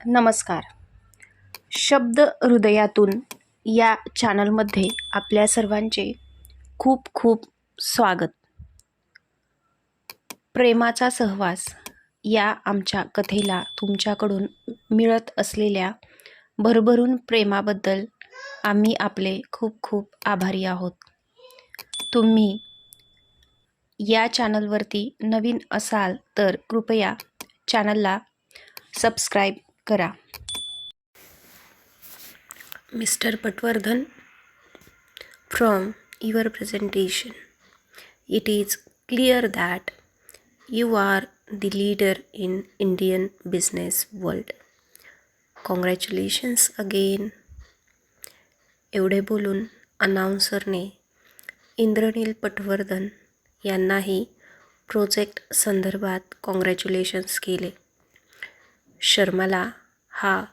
नमस्कार. शब्द हृदयातून या चॅनलमध्ये आपल्या सर्वांचे खूप खूप स्वागत. प्रेमाचा सहवास या आमच्या कथेला तुमच्याकडून मिळत असलेल्या भरभरून प्रेमाबद्दल आम्ही आपले खूप खूप आभारी आहोत. तुम्ही या चॅनलवरती नवीन असाल तर कृपया चॅनलला सबस्क्राईब करा. Mr. Patwardhan, from your presentation, it is clear that you are the leader in Indian business world. Congratulations again. एवढे बोलून अनाउन्सरने इंद्रनील पटवर्धन यांनाही प्रोजेक्ट संदर्भात कॉंग्रॅच्युलेशन्स केले. शर्माला हा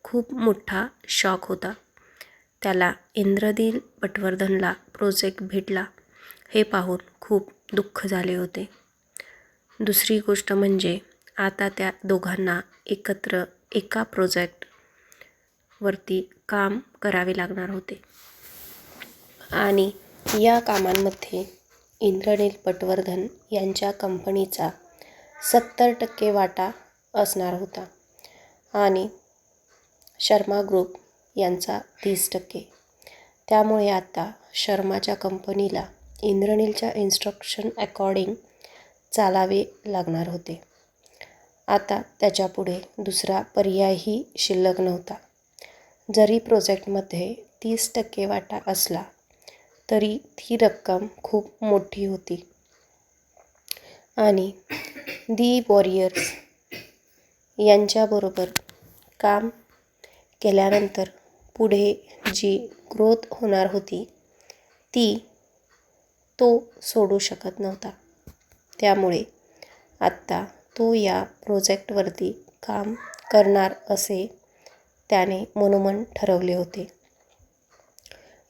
खूप मोठा शॉक होता. त्याला इंद्रनील पटवर्धनला प्रोजेक्ट भेटला हे पाहून खूप दुःख झाले होते. दुसरी गोष्ट म्हणजे आता त्या दोघांना एकत्र एका प्रोजेक्टवरती काम करावे लागणार होते आणि या कामांमध्ये इंद्रनील पटवर्धन यांच्या कंपनीचा 70% वाटा असणार होता आणि शर्मा ग्रुप यांचा 30%. त्यामुळे आता शर्माच्या कंपनीला इंद्रनीलच्या इन्स्ट्रक्शन अकॉर्डिंग चालावे लागणार होते. आता त्याच्यापुढे दुसरा पर्यायही शिल्लक नव्हता. जरी प्रोजेक्टमध्ये 30% वाटा असला तरी ती रक्कम खूप मोठी होती आणि दी वॉरियर्स यांच्याबरोबर काम केल्यानंतर पुढे जी ग्रोथ होणार होती तो सोडू शकत नव्हता. त्यामुळे आत्ता तो या प्रोजेक्टवरती काम करणार असे त्याने मनोमन ठरवले होते.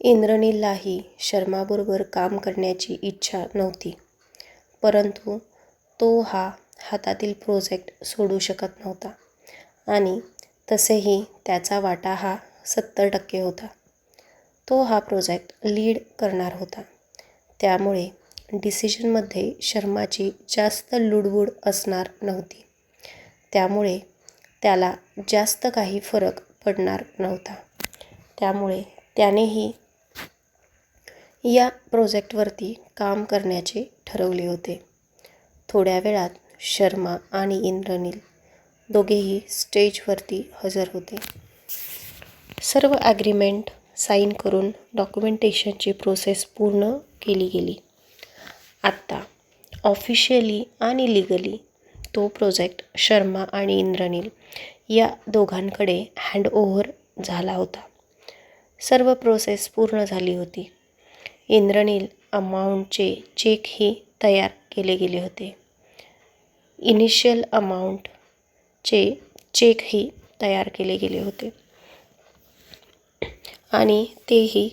इंद्रनीललाही शर्माबरोबर काम करण्याची इच्छा नव्हती, परंतु तो हातातील प्रोजेक्ट सोडू शकत नव्हता आणि तसेही त्याचा वाटा हा 70% होता. तो हा प्रोजेक्ट लीड करणार होता. त्यामुळे डिसिजनमध्ये शर्माची जास्त लुडबुड असणार नव्हती. त्यामुळे त्याला जास्त काही फरक पडणार नव्हता. त्यामुळे त्यानेही या प्रोजेक्टवरती काम करण्याचे ठरवले होते. थोड्या वेळात शर्मा आणि इंद्रनील दोघेही स्टेजवरती हजर होते. सर्व ॲग्रीमेंट साईन करून डॉक्युमेंटेशनची प्रोसेस पूर्ण केली गेली. आत्ता ऑफिशियली आणि लिगली तो प्रोजेक्ट शर्मा आणि इंद्रनील या दोघांकडे हँडओव्हर झाला होता. सर्व प्रोसेस पूर्ण झाली होती. इंद्रनील अमाऊंटचे चेकही तयार केले गेले होते. इनिशियल अमाऊंटचे चेकही तयार केले गेले होते आणि तेही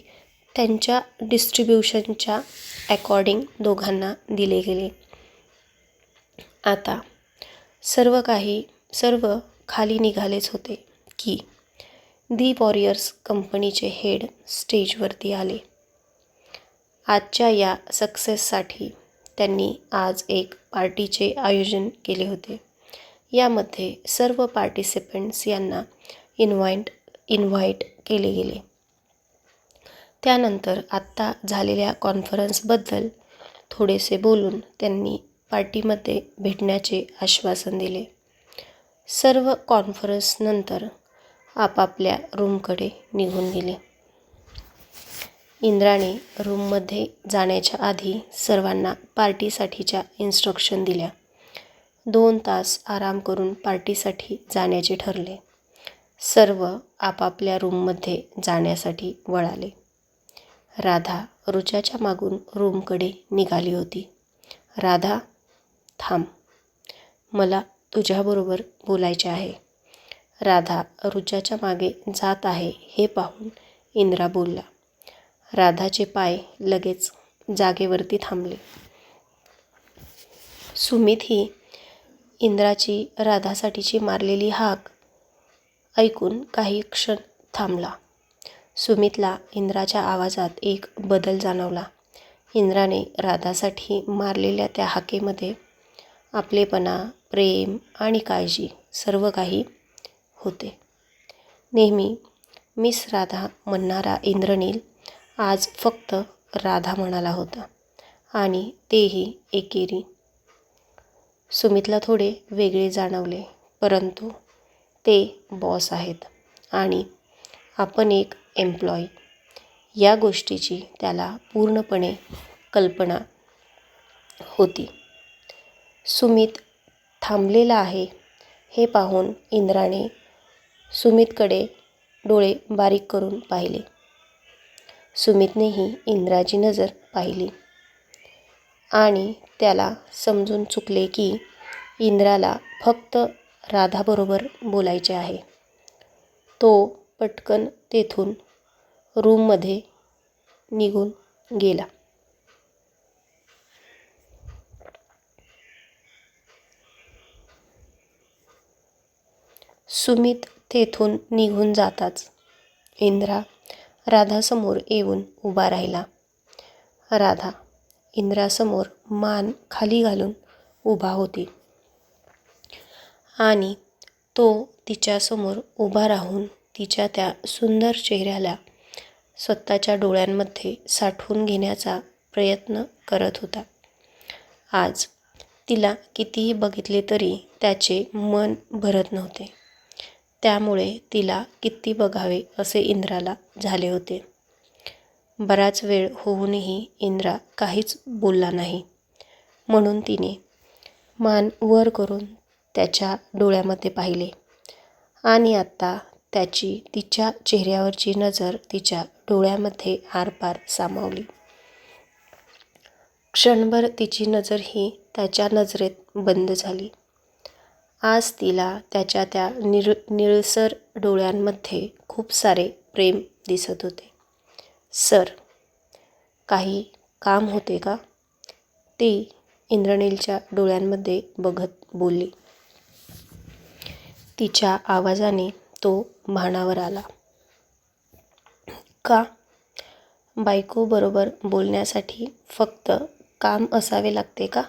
त्यांच्या डिस्ट्रीब्युशनच्या अकॉर्डिंग दोघांना दिले गेले. आता सर्व खाली निघालेच होते की दी वॉरियर्स कंपनीचे हेड स्टेजवरती आले. आजच्या या सक्सेससाठी त्यांनी आज एक पार्टीचे आयोजन केले होते. यामध्ये सर्व पार्टिसिपंट्स यांना इन्व्हाइट केले गेले. त्यानंतर आत्ता झालेल्या कॉन्फरन्सबद्दल थोडेसे बोलून त्यांनी पार्टीमध्ये भेटण्याचे आश्वासन दिले. सर्व कॉन्फरन्सनंतर आपापल्या रूमकडे निघून गेले. इंद्राने रूममध्ये जाण्याच्या आधी सर्वांना पार्टीसाठीच्या इन्स्ट्रक्शन दिल्या. 2 तास आराम करून पार्टीसाठी जाण्याचे ठरले. सर्व आपापल्या रूममध्ये जाण्यासाठी वळाले. राधा ऋचाच्या मागून रूमकडे निघाली होती. राधा, थांब, मला तुझ्याबरोबर बोलायचे आहे. राधा ऋचाच्या मागे जात आहे हे पाहून इंद्रा बोलला. राधाचे पाय लगेच जागेवरती थांबले. सुमित ही इंद्राची राधासाठीची मारलेली हाक ऐकून काही क्षण थांबला. सुमितला इंद्राच्या आवाजात एक बदल जाणवला. इंद्राने राधासाठी मारलेल्या त्या हाकेमध्ये आपलेपणा, प्रेम आणि काळजी सर्व काही होते. नेहमी मिस राधा म्हणणारा इंद्रनील आज फक्त राधा म्हणाला होता, आणि तेही एकेरी. सुमितला थोडे वेगळे जाणवले, परंतु ते बॉस आहेत आणि आपण एक एम्प्लॉई या गोष्टीची त्याला पूर्णपणे कल्पना होती. सुमित थांबलेला आहे हे पाहून इंद्राने सुमितकडे डोळे बारीक करून पाहिले. सुमितनेही इंद्राची नजर पाहिली आणि त्याला समजून चुकले की इंद्राला फक्त राधाबरोबर बोलायचे आहे. तो पटकन तेथून रूममध्ये निघून गेला. सुमित तेथून निघून जाताच इंद्रा राधासमोर येऊन उभा राहिला. राधा इंद्रासमोर मान खाली घालून उभा होती आणि तो तिच्यासमोर उभा राहून तिच्या त्या सुंदर चेहऱ्याला स्वतःच्या डोळ्यांमध्ये साठवून घेण्याचा प्रयत्न करत होता. आज तिला कितीही बघितले तरी त्याचे मन भरत नव्हते. त्यामुळे तिला किती बघावे असे इंद्राला झाले होते. बराच वेळ होऊनही इंद्रा काहीच बोलला नाही, म्हणून तिने मान वर करून त्याच्या डोळ्यामध्ये पाहिले आणि आत्ता त्याची तिच्या चेहऱ्यावरची नजर तिच्या डोळ्यामध्ये आरपार सामावली. क्षणभर तिची नजरही त्याच्या नजरेत बंद झाली. आज तिला त्याच्या त्या निळसर डोळ्यांमध्ये खूप सारे प्रेम दिसत होते. सर, काही काम होते का? ती इंद्रनीलच्या डोळ्यांमध्ये बघत बोलली. तिच्या आवाजाने तो भानावर आला. का? बायकोबरोबर बोलण्यासाठी फक्त काम असावे लागते का?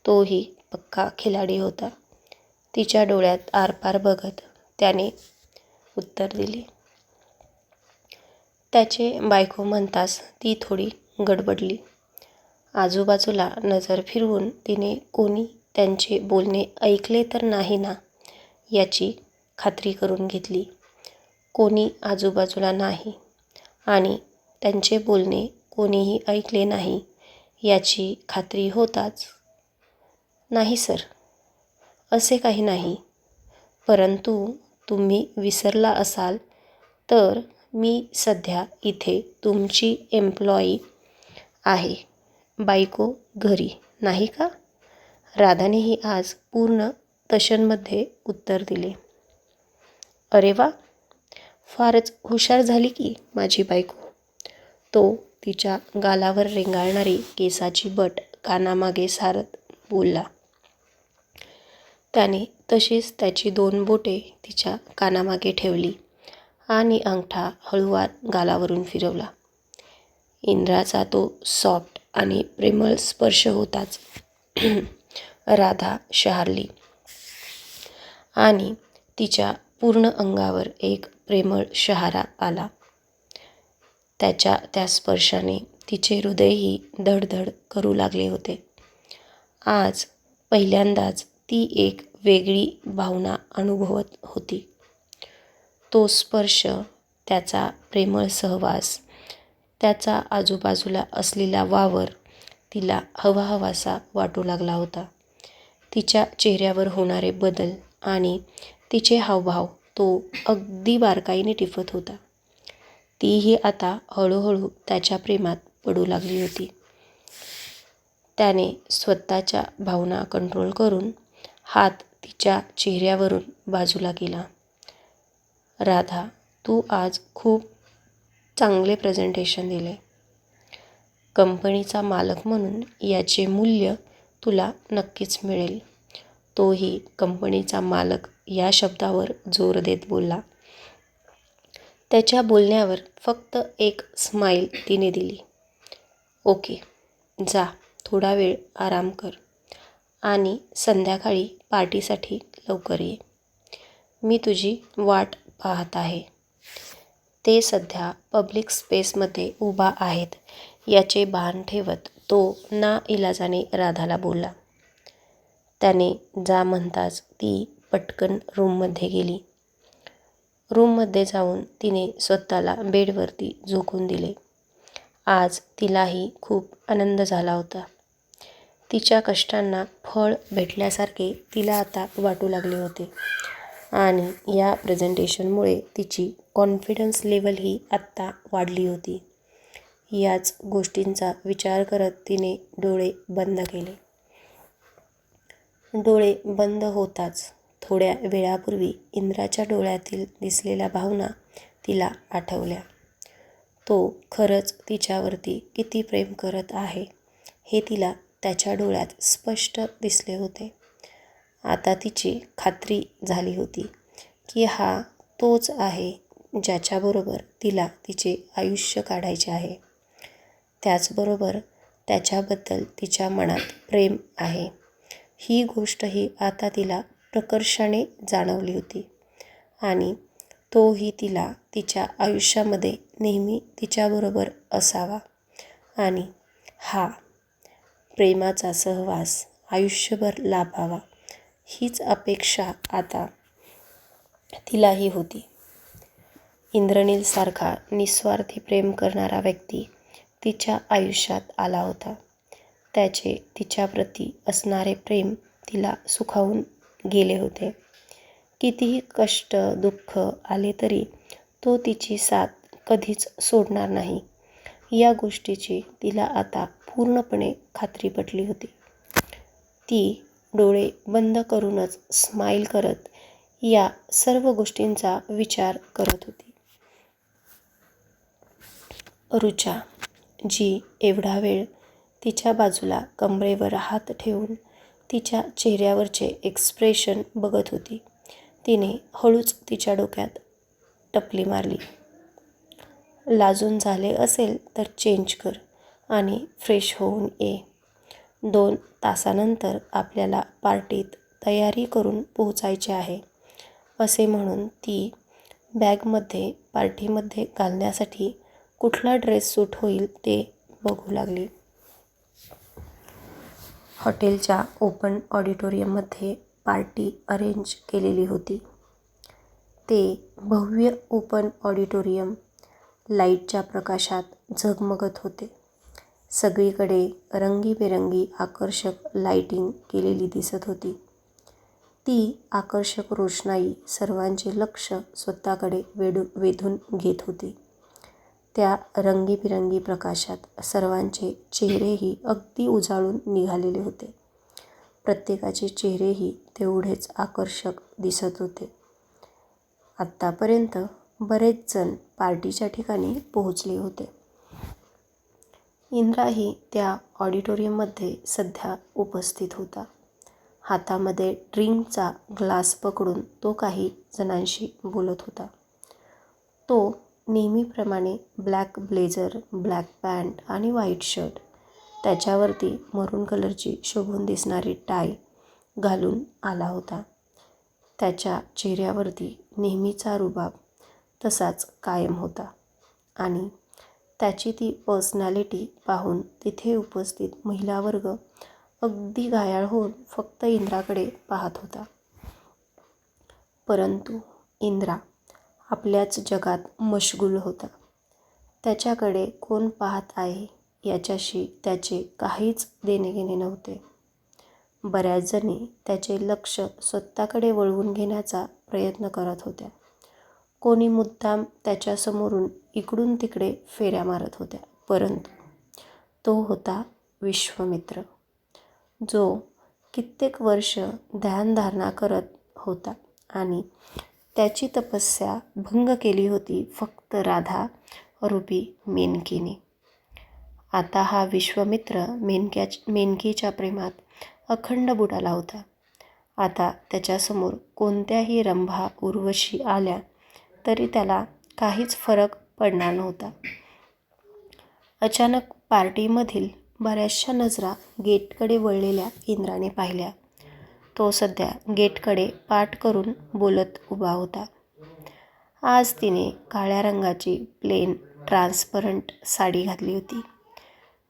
तोही पक्का खिलाडी होता. तिच्या डोळ्यात आरपार बघत त्याने उत्तर दिले. त्याचे बायको म्हणताच ती थोडी गडबडली. आजूबाजूला नजर फिरवून तिने कोणी त्यांचे बोलणे ऐकले तर नाही ना याची खात्री करून घेतली. कोणी आजूबाजूला नाही आणि त्यांचे बोलणे कोणीही ऐकले नाही याची खात्री होताच. नाही सर, असे काही नाही, परंतु तुम्ही विसरला असाल तर मी सध्या इथे तुमची एम्प्लॉई आहे. बायको घरी, नाही का? राधानेही आज पूर्ण तशनमध्ये उत्तर दिले. अरे वा, फारच हुशार झाली की माझी बायको. तो तिच्या गालावर रेंगाळणारी केसाची बट कानामागे सारत बोलला. त्याने तशीच त्याची 2 बोटे तिच्या कानामागे ठेवली आणि अंगठा हळूवार गालावरून फिरवला. इंद्राचा तो सॉफ्ट आणि प्रेमळ स्पर्श होताच राधा शहारली आणि तिच्या पूर्ण अंगावर एक प्रेमळ शहारा आला. त्याच्या त्या स्पर्शाने तिचे हृदयही धडधड करू लागले होते. आज पहिल्यांदाच ती एक वेगळी भावना अनुभवत होती. तो स्पर्श, त्याचा प्रेमळ सहवास, त्याचा आजूबाजूला असलेला वावर तिला हवाहवासा वाटू लागला होता. तिच्या चेहऱ्यावर होणारे बदल आणि तिचे हावभाव तो अगदी बारकाईने टिपत होता. तीही आता हळूहळू त्याच्या प्रेमात पडू लागली होती. त्याने स्वतःच्या भावना कंट्रोल करून हात तिच्या चेहऱ्यावरून बाजूला केला. राधा, तू आज खूप चांगले प्रेझेंटेशन दिले. कंपनीचा मालक म्हणून याचे मूल्य तुला नक्कीच मिळेल. तोही कंपनीचा मालक या शब्दावर जोर देत बोलला. त्याच्या बोलण्यावर फक्त एक स्माईल तिने दिली. ओके, जा, थोडा वेळ आराम कर आणि संध्याकाळी पार्टीसाठी लवकर ये. मी तुझी वाट पाहत आहे. ते सध्या पब्लिक स्पेसमध्ये उभा आहेत याचे भान ठेवत तो नाइलाजाने राधाला बोलला. त्याने जा म्हणताच ती पटकन रूममध्ये गेली. रूममध्ये जाऊन तिने स्वतःला बेडवरती झोकून दिले. आज तिलाही खूप आनंद झाला होता. तिच्या कष्टांना फळ भेटल्यासारखे तिला आता वाटू लागले होते आणि या प्रेझेंटेशनमुळे तिची कॉन्फिडन्स लेवलही आत्ता वाढली होती. याच गोष्टींचा विचार करत तिने डोळे बंद केले. डोळे बंद होताच थोड्या वेळापूर्वी इंद्राच्या डोळ्यातील दिसलेल्या भावना तिला आठवल्या. तो खरंच तिच्यावरती किती प्रेम करत आहे हे तिला त्याच्या डोळ्यात स्पष्ट दिसले होते. आता तिची खात्री झाली होती की हा तोच आहे ज्याच्याबरोबर तिला तिचे आयुष्य काढायचे आहे. त्याचबरोबर त्याच्याबद्दल तिच्या मनात प्रेम आहे ही गोष्टही आता तिला प्रकर्षाने जाणवली होती आणि तोही तिला तिच्या आयुष्यामध्ये नेहमी तिच्याबरोबर असावा आणि हा प्रेमाचा सहवास आयुष्यभर लाभावा हीच अपेक्षा आता तिलाही होती. इंद्रनीलसारखा निस्वार्थी प्रेम करणारा व्यक्ती तिच्या आयुष्यात आला होता. त्याचे तिच्याप्रती असणारे प्रेम तिला सुखावून गेले होते. कितीही कष्ट दुःख आले तरी तो तिची साथ कधीच सोडणार नाही या गोष्टीची तिला आता पूर्णपणे खात्री पटली होती. ती डोळे बंद करूनच स्माईल करत या सर्व गोष्टींचा विचार करत होती. ऋचा, जी एवढा वेळ तिच्या बाजूला कमरेवर हात ठेवून तिच्या चेहऱ्यावरचे एक्सप्रेशन बघत होती, तिने हळूच तिच्या डोक्यात टपली मारली. लाजून झाले असेल तर चेंज कर आणि फ्रेश होऊन ये. 2 तासानंतर आपल्याला पार्टीत तयारी करून पोहोचायचे आहे, असे म्हणून ती बॅगमध्ये पार्टीमध्ये घालण्यासाठी कुठला ड्रेस सूट होईल ते बघू लागली. हॉटेलच्या ओपन ऑडिटोरियममध्ये पार्टी अरेंज केलेली होती. ते भव्य ओपन ऑडिटोरियम लाईटच्या प्रकाशात झगमगत होते. सगळीकडे रंगीबेरंगी आकर्षक लाईटिंग केलेली दिसत होती. ती आकर्षक रोषणाई सर्वांचे लक्ष स्वतःकडे वेधून घेत होती. त्या रंगीबिरंगी प्रकाशात सर्वांचे चेहरेही अगदी उजाळून निघालेले होते. प्रत्येकाचे चेहरेही तेवढेच आकर्षक दिसत होते. आत्तापर्यंत बरेच जण पार्टीच्या ठिकाणी पोहोचले होते. इंद्राही त्या ऑडिटोरियममध्ये सध्या उपस्थित होता. हातामध्ये ड्रिंकचा ग्लास पकडून तो काही जणांशी बोलत होता. तो नेहमीप्रमाणे ब्लॅक ब्लेझर, ब्लॅक पॅन्ट आणि व्हाईट शर्ट, त्याच्यावरती मरून कलरची शोभून दिसणारी टाय घालून आला होता. त्याच्या चेहऱ्यावरती नेहमीचा रुबाब तसाच कायम होता आणि त्याची ती पर्सनॅलिटी पाहून तिथे उपस्थित महिला वर्ग अगदी घायाळ होऊन फक्त इंद्राकडे पाहत होता. परंतु इंद्रा आपल्याच जगात मशगूल होता. त्याच्याकडे कोण पाहत आहे याच्याशी त्याचे काहीच देणेघेणे नव्हते. बऱ्याच जणी त्याचे लक्ष स्वतःकडे वळवून घेण्याचा प्रयत्न करत होत्या. कोणी मुद्दाम त्याच्यासमोरून इकडून तिकडे फेऱ्या मारत होत्या. परंतु तो होता विश्वामित्र, जो कित्येक वर्ष ध्यानधारणा करत होता आणि त्याची तपस्या भंग केली होती फक्त राधा रूपी मेनकीने. आता हा विश्वामित्र मेनकीच्या प्रेमात अखंड बुडाला होता आता त्याच्यासमोर कोणत्याही रंभा उर्वशी आल्या तरी त्याला काहीच फरक पडणार नव्हता. अचानक पार्टीमधील बऱ्याचशा नजरा गेटकडे वळलेल्या इंद्राने पाहिल्या. तो सध्या गेटकडे पाठ करून बोलत उभा होता. आज तिने काळ्या रंगाची प्लेन ट्रान्सपरंट साडी घातली होती.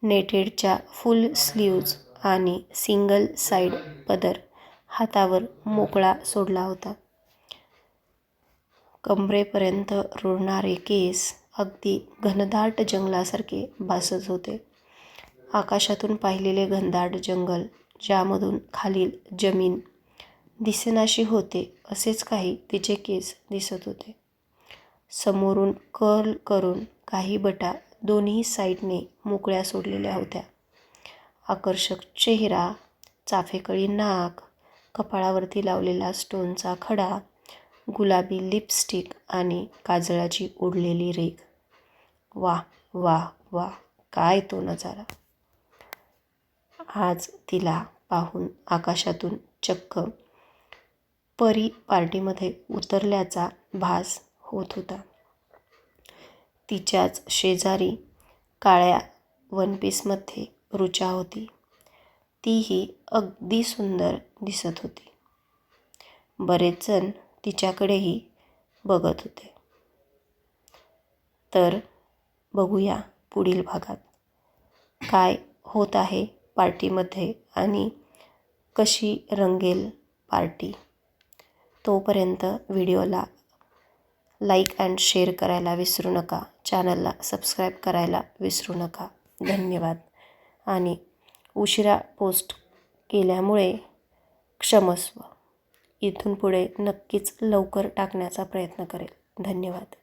नेटेडच्या फुल स्लीव्ज आणि सिंगल साईड पदर हातावर मोकळा सोडला होता. कमरेपर्यंत रुळणारे केस अगदी घनदाट जंगलासारखे भासत होते. आकाशातून पाहिलेले घनदाट जंगल, ज्यामधून खालील जमीन दिसेनाशी होते, असेच काही तिचे केस दिसत होते. समोरून कर्ल करून काही बटा दोन्ही साईडने मोकळ्या सोडलेल्या होत्या. आकर्षक चेहरा, चाफेकळी नाक, कपाळावरती लावलेला स्टोनचा खडा, गुलाबी लिपस्टिक आणि काजळाची ओढलेली रेघ. वाह वाह वाह, काय तो नजारा! आज तिला पाहून आकाशातून चक्क परी पार्टीमध्ये उतरल्याचा भास होत होता. तिच्याच शेजारी काळ्या वनपीसमध्ये ऋचा होती. तीही अगदी सुंदर दिसत होती. बरेच जण तिच्याकडेही बघत होते. तर बघूया पुढील भागात काय होत आहे पार्टीमध्ये आणि कशी रंगेल पार्टी. तोपर्यंत व्हिडिओला लाईक अँड शेअर करायला विसरू नका. चॅनलला सबस्क्राईब करायला विसरू नका. धन्यवाद. आणि उशिरा पोस्ट केल्यामुळे क्षमस्व. इथून पुढे नक्कीच लवकर टाकण्याचा प्रयत्न करेल. धन्यवाद.